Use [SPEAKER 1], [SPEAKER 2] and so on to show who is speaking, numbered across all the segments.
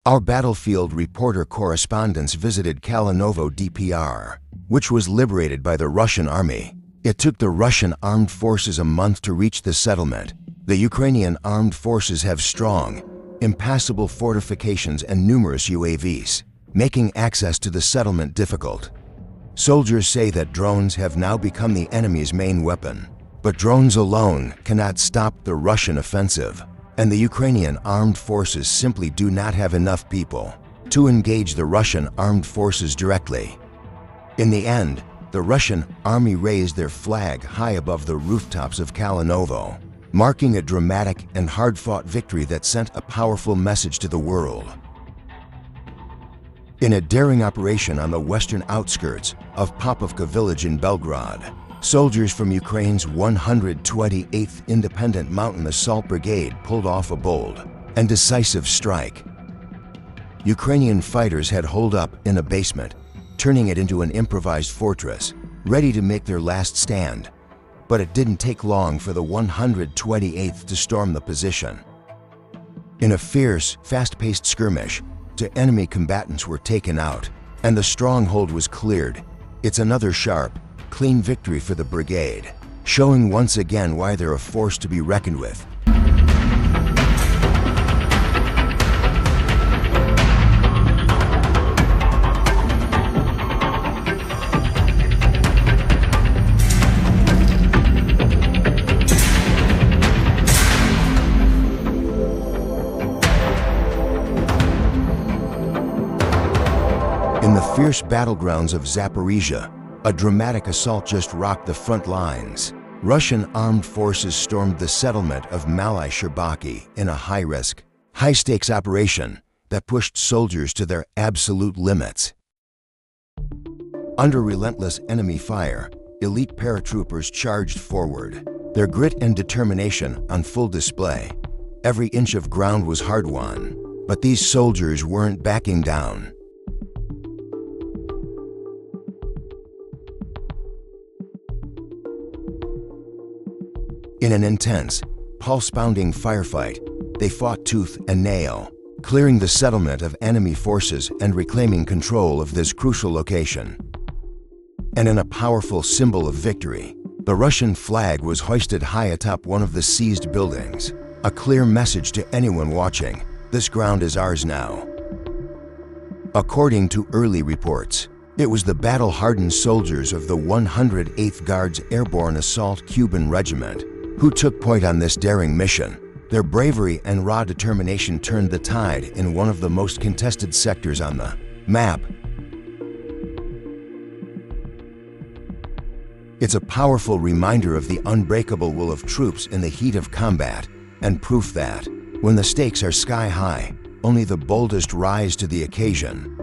[SPEAKER 1] Our battlefield reporter correspondents visited Kalinovo DPR, which was liberated by the Russian army. It took the Russian armed forces a month to reach the settlement. The Ukrainian armed forces have strong, impassable fortifications and numerous UAVs, making access to the settlement difficult. Soldiers say that drones have now become the enemy's main weapon. But drones alone cannot stop the Russian offensive, and the Ukrainian armed forces simply do not have enough people to engage the Russian armed forces directly. In the end, the Russian army raised their flag high above the rooftops of Kalinovo, marking a dramatic and hard-fought victory that sent a powerful message to the world. In a daring operation on the western outskirts of Popovka village in Belgrade, soldiers from Ukraine's 128th Independent Mountain Assault Brigade pulled off a bold and decisive strike. Ukrainian fighters had holed up in a basement, turning it into an improvised fortress, ready to make their last stand. But it didn't take long for the 128th to storm the position. In a fierce, fast-paced skirmish, two enemy combatants were taken out, and the stronghold was cleared. It's another sharp, clean victory for the brigade, showing once again why they're a force to be reckoned with. In the fierce battlegrounds of Zaporizhia, a dramatic assault just rocked the front lines. Russian armed forces stormed the settlement of Malai Sherbaki in a high-risk, high-stakes operation that pushed soldiers to their absolute limits. Under relentless enemy fire, elite paratroopers charged forward, their grit and determination on full display. Every inch of ground was hard-won, but these soldiers weren't backing down. In an intense, pulse-pounding firefight, they fought tooth and nail, clearing the settlement of enemy forces and reclaiming control of this crucial location. And in a powerful symbol of victory, the Russian flag was hoisted high atop one of the seized buildings, a clear message to anyone watching: this ground is ours now. According to early reports, it was the battle-hardened soldiers of the 108th Guards Airborne Assault Cuban Regiment who took point on this daring mission. Their bravery and raw determination turned the tide in one of the most contested sectors on the map. It's a powerful reminder of the unbreakable will of troops in the heat of combat, and proof that, when the stakes are sky-high, only the boldest rise to the occasion.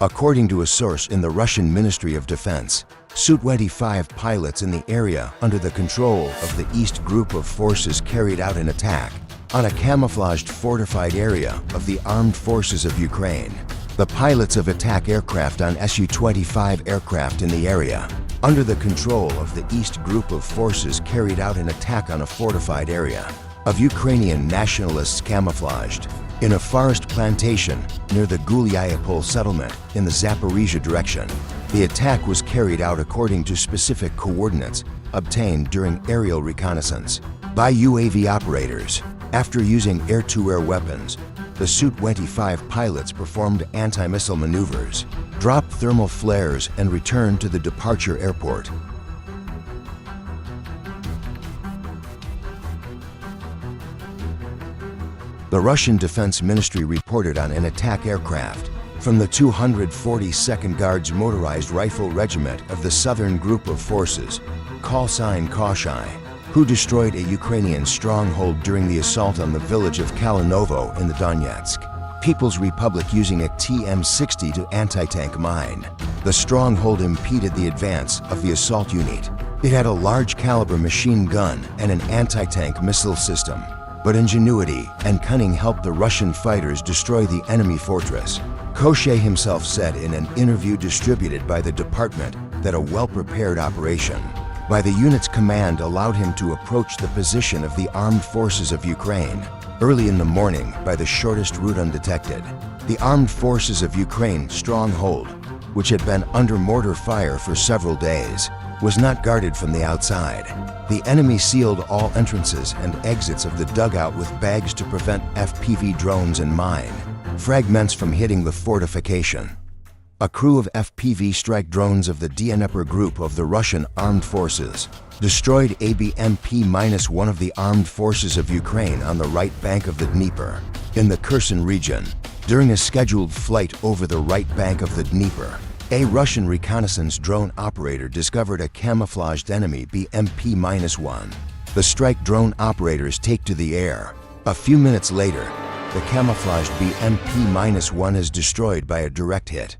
[SPEAKER 1] According to a source in the Russian Ministry of Defense, Su-25 pilots in the area under the control of the East Group of Forces carried out an attack on a camouflaged fortified area of the armed forces of Ukraine. The pilots of attack aircraft on Su-25 aircraft in the area under the control of the East Group of Forces carried out an attack on a fortified area of Ukrainian nationalists camouflaged in a forest plantation near the Gulyayapol settlement in the Zaporizhia direction. The attack was carried out according to specific coordinates obtained during aerial reconnaissance by UAV operators. After using air-to-air weapons, the Su-25 pilots performed anti-missile maneuvers, dropped thermal flares, and returned to the departure airport. The Russian Defense Ministry reported on an attack aircraft from the 242nd Guards Motorized Rifle Regiment of the Southern Group of Forces, call sign Koshai, who destroyed a Ukrainian stronghold during the assault on the village of Kalinovo in the Donetsk People's Republic using a TM-60 to anti-tank mine. The stronghold impeded the advance of the assault unit. It had a large caliber machine gun and an anti-tank missile system. But ingenuity and cunning helped the Russian fighters destroy the enemy fortress. Koshai himself said in an interview distributed by the department that a well-prepared operation by the unit's command allowed him to approach the position of the armed forces of Ukraine early in the morning by the shortest route undetected. The armed forces of Ukraine stronghold, which had been under mortar fire for several days, was not guarded from the outside. The enemy sealed all entrances and exits of the dugout with bags to prevent FPV drones and mine fragments from hitting the fortification. A crew of FPV strike drones of the Dnieper group of the Russian armed forces destroyed ABMP-1 of the armed forces of Ukraine on the right bank of the Dnieper, in the Kherson region. During a scheduled flight over the right bank of the Dnieper, a Russian reconnaissance drone operator discovered a camouflaged enemy BMP-1. The strike drone operators take to the air. A few minutes later, the camouflaged BMP-1 is destroyed by a direct hit.